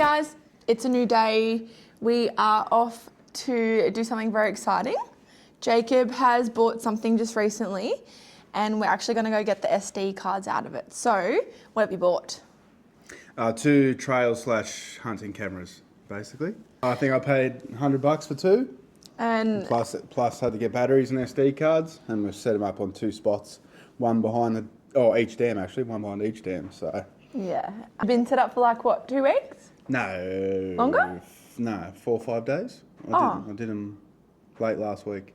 guys, it's a new day. We are off to do something very exciting. Jacob has bought something just recently and we're actually going to go get the SD cards out of it. So, what have you bought? 2 trail/hunting cameras, basically. I think I paid $100 for 2. And plus had to get batteries and SD cards, and we've set them up on 2 spots, one behind each dam actually, one behind each dam. So yeah, I've been set up for like what, 2 weeks? No. Longer? No, 4 or 5 days. I did them late last week.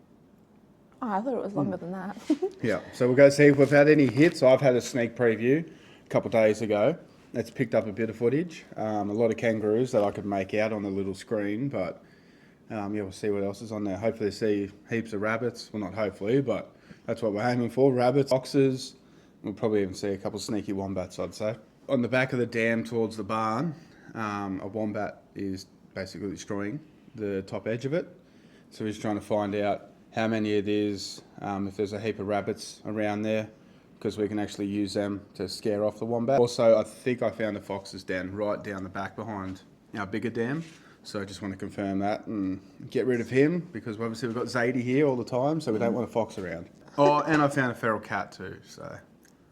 Oh, I thought it was longer than that. Yeah, so we'll go see if we've had any hits. I've had a sneak preview a couple of days ago. It's picked up a bit of footage, a lot of kangaroos that I could make out on the little screen, but yeah, we'll see what else is on there. Hopefully see heaps of rabbits. Well, not hopefully, but that's what we're aiming for. Rabbits, foxes. We'll probably even see a couple of sneaky wombats, I'd say. On the back of the dam towards the barn, a wombat is basically destroying the top edge of it. So we're just trying to find out how many it is, if there's a heap of rabbits around there, because we can actually use them to scare off the wombat. Also, I think I found the foxes right down the back behind our bigger dam. So I just want to confirm that and get rid of him, because obviously we've got Zadie here all the time, so we don't want a fox around. Oh, and I found a feral cat too, so.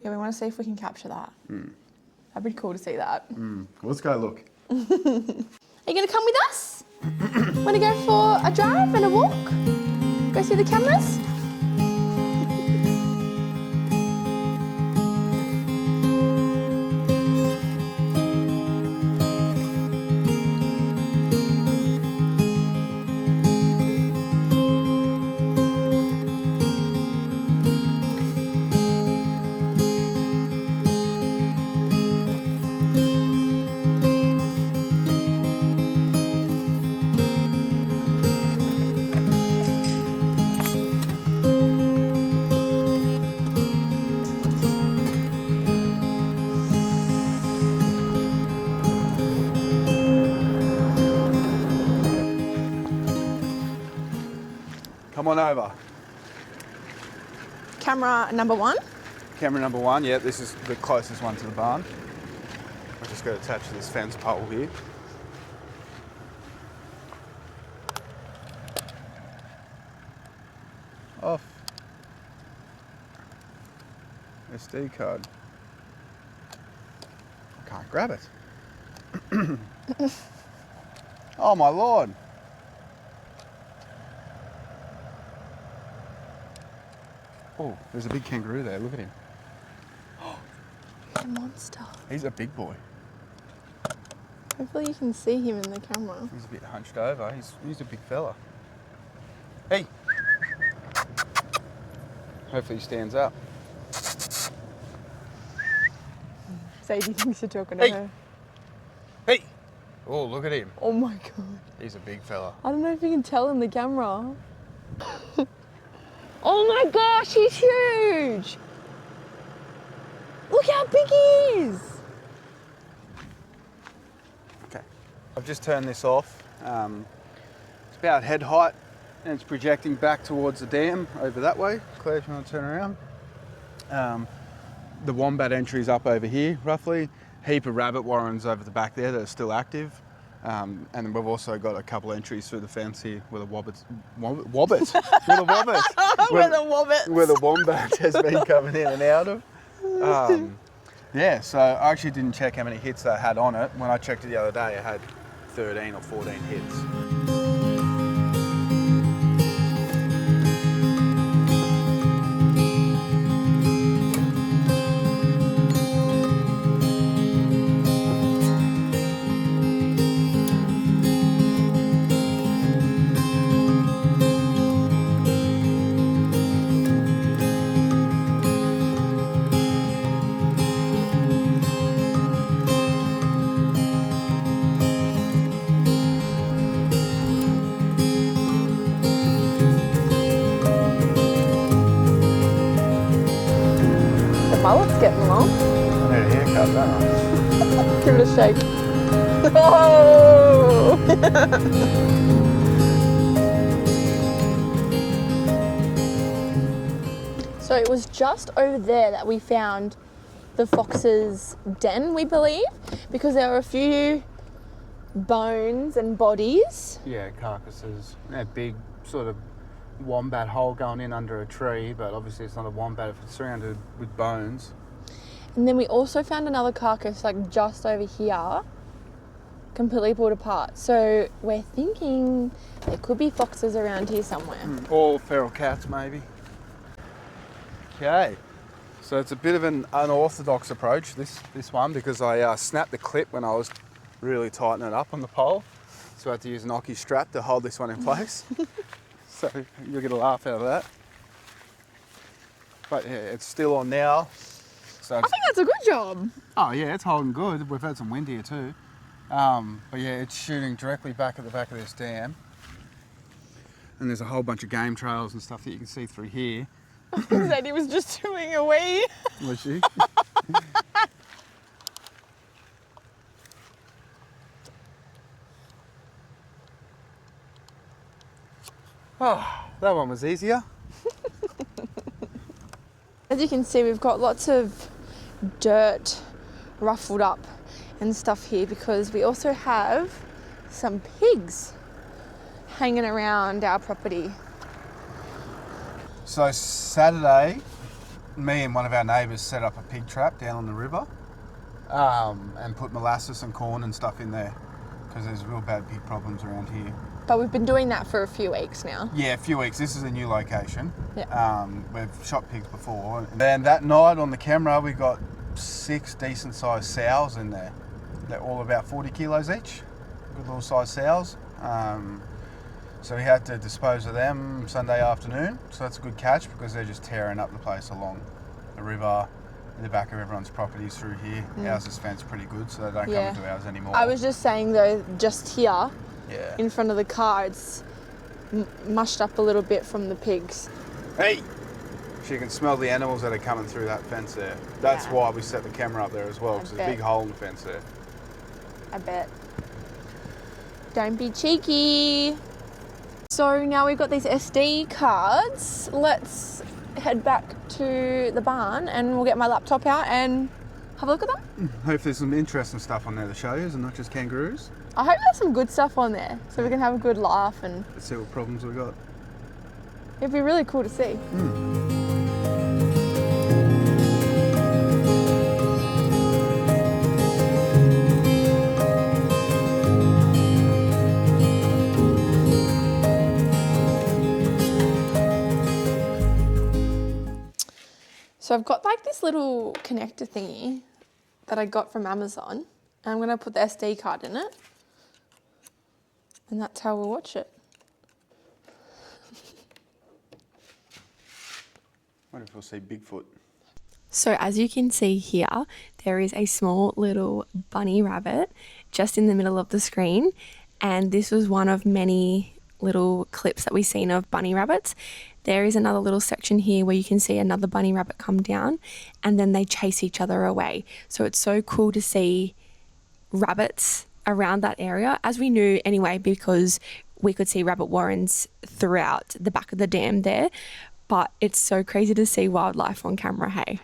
Yeah, we want to see if we can capture that. That'd be cool to see that. Well, let's go look. Are you going to come with us? Want to go for a drive and a walk? Go see the cameras? Come on over. Camera number 1. Camera number 1, yeah, this is the closest one to the barn. I've just got to attach to this fence pole here. Off. SD card. I can't grab it. Oh my lord. Oh, there's a big kangaroo there, look at him. A monster. He's a big boy. Hopefully you can see him in the camera. He's a bit hunched over, he's a big fella. Hey! Hopefully he stands up. Sadie thinks you're talking to her. Hey! Oh, look at him. Oh my god. He's a big fella. I don't know if you can tell in the camera. Oh my gosh, he's huge! Look how big he is! Okay. I've just turned this off. It's about head height and it's projecting back towards the dam over that way. Claire, if you want to turn around. The wombat entry's up over here, roughly. Heap of rabbit warrens over the back there that are still active. And then we've also got a couple entries through the fence here where the wobbits. Where the wobbits. Where the wombat has been coming in and out of. Yeah, so I actually didn't check how many hits I had on it. When I checked it the other day, I had 13 or 14 hits. Mullet's getting long. I need a haircut, don't I? Give it a shake. Oh! So it was just over there that we found the fox's den, we believe, because there were a few bones and bodies. Yeah, carcasses. A big sort of wombat hole going in under a tree, but obviously it's not a wombat if it's surrounded with bones. And then we also found another carcass like just over here, completely pulled apart. So we're thinking there could be foxes around here somewhere. Or feral cats maybe. Okay, so it's a bit of an unorthodox approach, this one, because I snapped the clip when I was really tightening it up on the pole. So I had to use an Ocky strap to hold this one in place. So you'll get a laugh out of that. But yeah, it's still on now. So I think that's a good job. oh yeah, it's holding good. We've had some wind here too. But yeah, it's shooting directly back at the back of this dam. And there's a whole bunch of game trails and stuff that you can see through here. That he was just doing a wee. Was she? Oh, that one was easier. As you can see, we've got lots of dirt ruffled up and stuff here because we also have some pigs hanging around our property. So Saturday, me and one of our neighbours set up a pig trap down on the river and put molasses and corn and stuff in there because there's real bad pig problems around here. But we've been doing that for a few weeks now. Yeah, a few weeks. This is a new location. Yeah. We've shot pigs before. And then that night on the camera, we got 6 decent sized sows in there. They're all about 40 kilos each. Good little sized sows. So we had to dispose of them Sunday afternoon. So that's a good catch because they're just tearing up the place along the river, in the back of everyone's properties through here. Ours is fenced pretty good, so they don't come into ours anymore. I was just saying though, just here yeah. in front of the car, it's mushed up a little bit from the pigs. Hey! So you can smell the animals that are coming through that fence there. That's Yeah. why we set the camera up there as well, because there's a big hole in the fence there. I bet. Don't be cheeky. So now we've got these SD cards. Let's head back to the barn and we'll get my laptop out and have a look at them. Hope there's some interesting stuff on there to show you and not just kangaroos. I hope there's some good stuff on there so we can have a good laugh and Let's see what problems we got. it'd be really cool to see. So I've got like this little connector thingy that I got from Amazon. And I'm going to put the SD card in it. And that's how we'll watch it. What if we'll see Bigfoot? So as you can see here, there is a small little bunny rabbit just in the middle of the screen. And this was one of many little clips that we've seen of bunny rabbits. There is another little section here where you can see another bunny rabbit come down and then they chase each other away. So it's so cool to see rabbits around that area, as we knew anyway, because we could see rabbit warrens throughout the back of the dam there. But it's so crazy to see wildlife on camera, hey?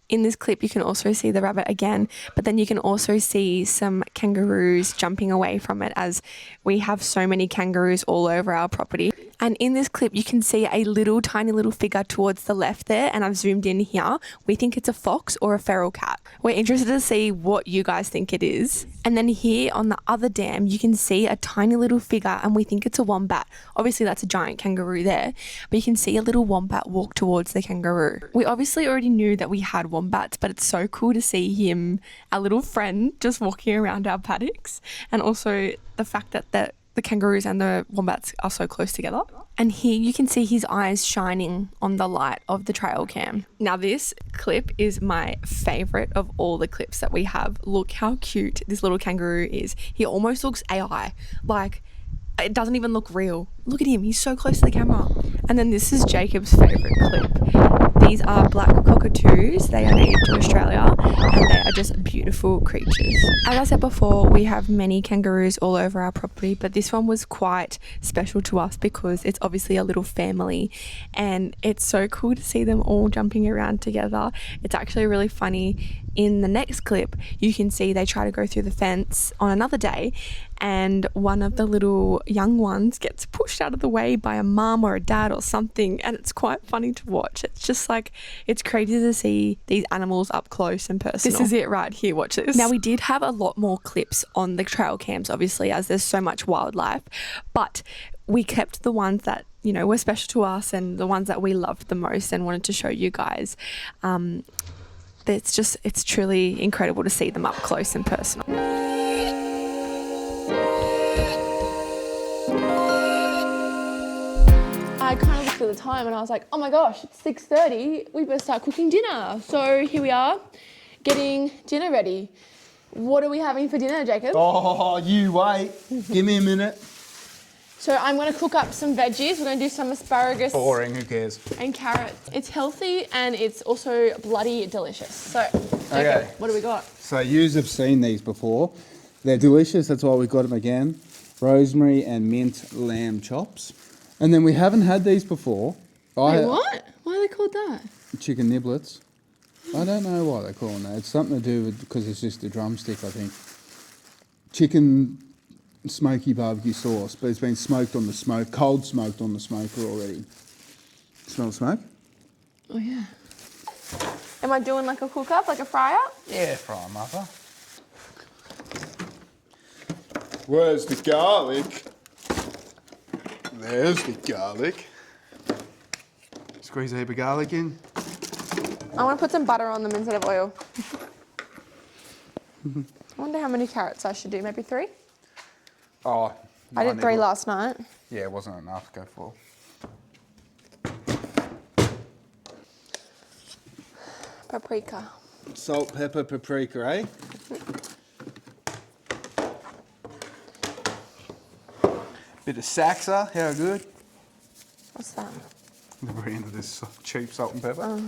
In this clip, you can also see the rabbit again, but then you can also see some kangaroos jumping away from it as we have so many kangaroos all over our property. And in this clip, you can see a little tiny little figure towards the left there, and I've zoomed in here. We think it's a fox or a feral cat. We're interested to see what you guys think it is. And then here on the other dam, you can see a tiny little figure and we think it's a wombat. Obviously that's a giant kangaroo there, but you can see a little wombat walk towards the kangaroo. We obviously already knew that we had wombats, but it's so cool to see him, our little friend, just walking around our paddocks. And also the fact that the kangaroos and the wombats are so close together. And here you can see his eyes shining on the light of the trail cam. Now this clip is my favourite of all the clips that we have. Look how cute this little kangaroo is. He almost looks AI. Like, it doesn't even look real. Look at him, he's so close to the camera. And then this is Jacob's favourite clip. These are black cockatoos. They are native to Australia and they are just beautiful creatures. As I said before, we have many kangaroos all over our property, but this one was quite special to us because it's obviously a little family and it's so cool to see them all jumping around together. It's actually really funny in the next clip, you can see they try to go through the fence on another day, and one of the little young ones gets pushed out of the way by a mum or a dad or something, and it's quite funny to watch. It's just like, it's crazy to see these animals up close and personal. This is it right here, watch this. Now, we did have a lot more clips on the trail cams, obviously, as there's so much wildlife, but we kept the ones that, you know, were special to us and the ones that we loved the most and wanted to show you guys. It's truly incredible to see them up close and personal. I kind of looked at the time and I was like, oh my gosh, it's 6:30. We better start cooking dinner. So here we are, getting dinner ready. What are we having for dinner, Jacob? Oh, you wait. Give me a minute. So I'm going to cook up some veggies. We're going to do some asparagus. Boring, who cares? And carrots. It's healthy and it's also bloody delicious. So, Jacob, Okay. what do we got? So yous have seen these before. They're delicious, that's why we got them again. Rosemary and mint lamb chops. And then we haven't had these before. Wait, what? Why are they called that? Chicken niblets. I don't know why they're calling that. It's something to do with, because it's just a drumstick, I think. Chicken smoky barbecue sauce, but it's been smoked on the smoke, cold smoked on the smoker already. Smell the smoke? Oh, yeah. Am I doing like a cook up, like a fry up? Yeah, fry 'em up. Huh? Where's the garlic? There's the garlic. Squeeze a heap of garlic in. I want to put some butter on them instead of oil. I wonder how many carrots I should do, maybe 3? Oh, I did 3 last night. Yeah, it wasn't enough. Go for. Paprika. Salt, pepper, paprika, eh? Bit of Saxa, how good? What's that? The brand of this cheap salt and pepper.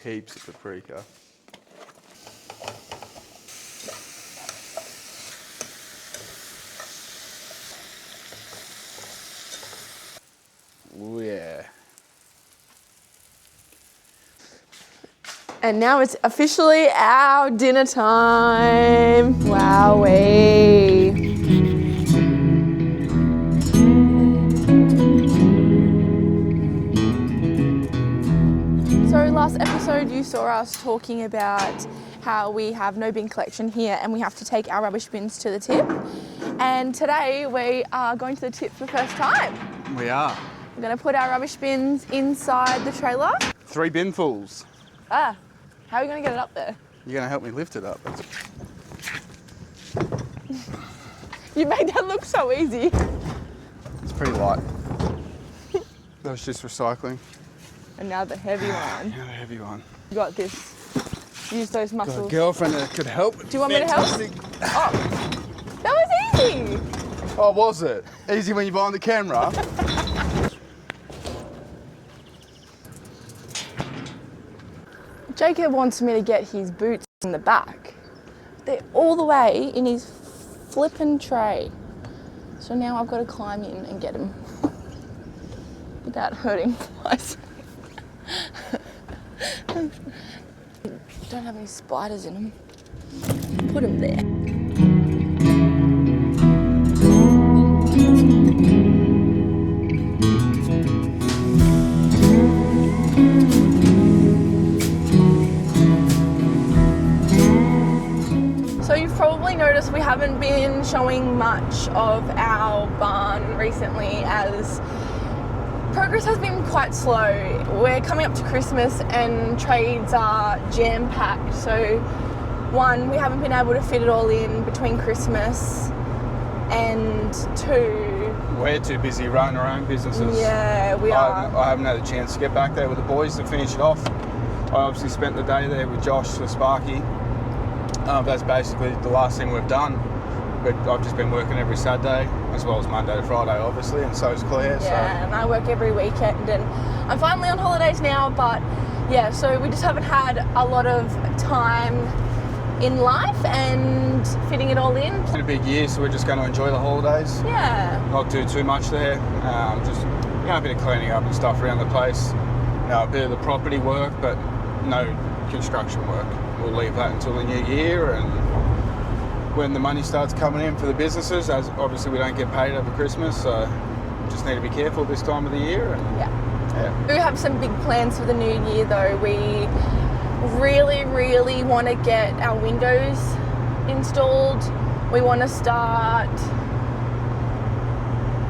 Heaps of paprika. Oh yeah. And now it's officially our dinner time. Wowee. So last episode you saw us talking about how we have no bin collection here and we have to take our rubbish bins to the tip. And today we are going to the tip for the first time. We are. We're going to put our rubbish bins inside the trailer. 3 binfuls. How are we going to get it up there? You're going to help me lift it up. You made that look so easy. It's pretty light. That was just recycling. And now the heavy one. Now the heavy one. You got this. Use those Got a muscles. girlfriend that could help. Do you want me to help? Oh, that was easy. Oh, was it? Easy when you're behind the camera. Jacob wants me to get his boots in the back. They're all the way in his flippin' tray. So now I've got to climb in and get him without hurting myself. Don't have any spiders in them. Put them there. So you've probably noticed we haven't been showing much of our barn recently as progress has been quite slow. We're coming up to Christmas and trades are jam-packed. So one, we haven't been able to fit it all in between Christmas, and 2, We're too busy running our own businesses. yeah, we are. I haven't had a chance to get back there with the boys to finish it off. I obviously spent the day there with Josh, the Sparky. That's basically the last thing we've done. But I've just been working every Saturday, as well as Monday to Friday, obviously, and so's Claire. Yeah, and I work every weekend, and I'm finally on holidays now, but yeah, so we just haven't had a lot of time in life and fitting it all in. It's been a big year, so we're just going to enjoy the holidays. Yeah. Not do too much there. Just a bit of cleaning up and stuff around the place. a bit of the property work, but no construction work. We'll leave that until the new year, and when the money starts coming in for the businesses, as obviously we don't get paid over Christmas, so just need to be careful this time of the year. And We have some big plans for the new year though. We really want to get our windows installed. We want to start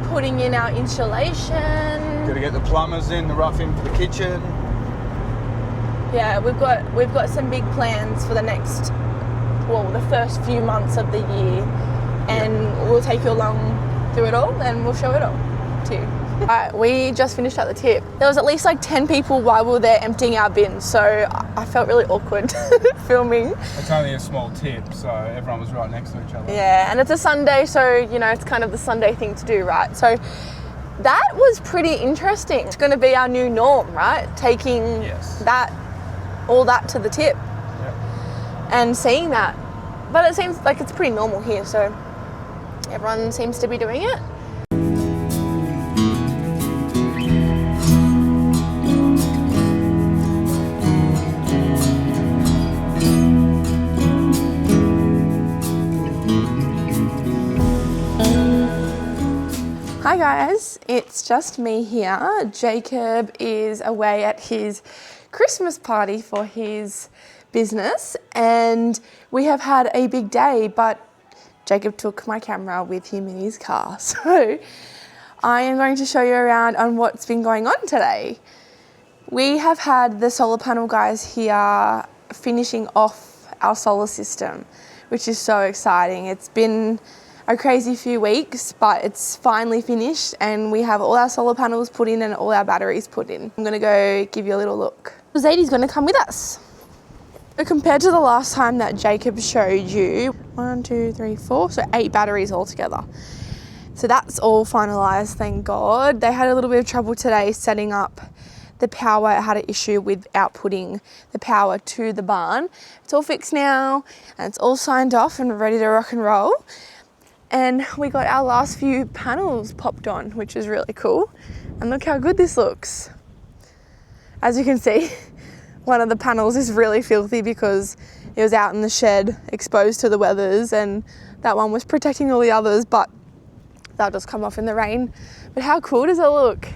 putting in our insulation. Got to get the plumbers in, the rough in for the kitchen. Yeah, we've got some big plans for the first few months of the year, and we'll take you along through it all, and we'll show it all to you. We just finished at the tip. There was at least like 10 people while we were there emptying our bins, so I felt really awkward filming. It's only a small tip, so everyone was right next to each other. Yeah, and it's a Sunday, so it's kind of the Sunday thing to do, right? So that was pretty interesting. It's going to be our new norm, right? Taking all that to the tip and seeing that. But it seems like it's pretty normal here, so everyone seems to be doing it. Hi guys, it's just me here. Jacob is away at his Christmas party for his business, and we have had a big day, but Jacob took my camera with him in his car. So I am going to show you around on what's been going on today. We have had the solar panel guys here finishing off our solar system, which is so exciting. It's been a crazy few weeks, but it's finally finished and we have all our solar panels put in and all our batteries put in. I'm gonna go give you a little look. Zadie's gonna come with us. So compared to the last time that Jacob showed you, 1, 2, 3, 4, so 8 batteries altogether. So that's all finalized, thank God. They had a little bit of trouble today setting up the power. It had an issue with outputting the power to the barn. It's all fixed now and it's all signed off and ready to rock and roll. And we got our last few panels popped on, which is really cool. And look how good this looks. As you can see, one of the panels is really filthy because it was out in the shed exposed to the weathers, and that one was protecting all the others, but they'll just come off in the rain. But how cool does it look?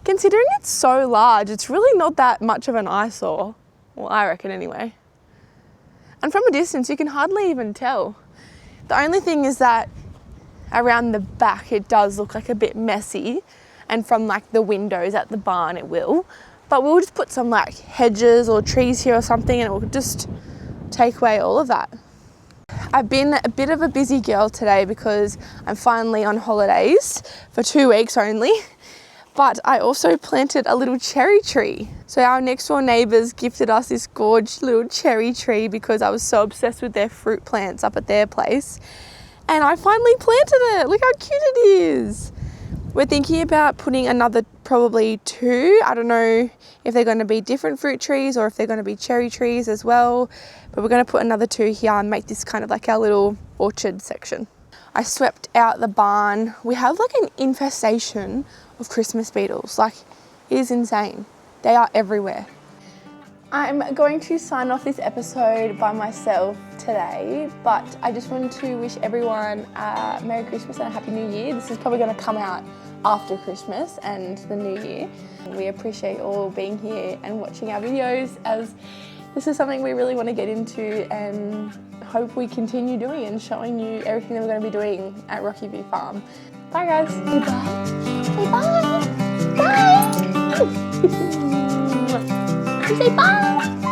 Considering it's so large, it's really not that much of an eyesore. Well, I reckon anyway. And from a distance, you can hardly even tell. The only thing is that around the back, it does look like a bit messy, and from like the windows at the barn, it will. But we'll just put some like hedges or trees here or something, and it will just take away all of that. I've been a bit of a busy girl today because I'm finally on holidays for 2 weeks only. But I also planted a little cherry tree. So our next door neighbours gifted us this gorgeous little cherry tree because I was so obsessed with their fruit plants up at their place. And I finally planted it. Look how cute it is. We're thinking about putting another probably 2. I don't know if they're going to be different fruit trees or if they're going to be cherry trees as well. But we're going to put another 2 here and make this kind of like our little orchard section. I swept out the barn. We have like an infestation of Christmas beetles. Like, it is insane. They are everywhere. I'm going to sign off this episode by myself today, but I just wanted to wish everyone a Merry Christmas and a Happy New Year. This is probably going to come out after Christmas and the New Year. We appreciate all being here and watching our videos, as this is something we really want to get into and hope we continue doing and showing you everything that we're going to be doing at Rocky View Farm. Bye guys. Say bye. Say bye. Bye. Say bye.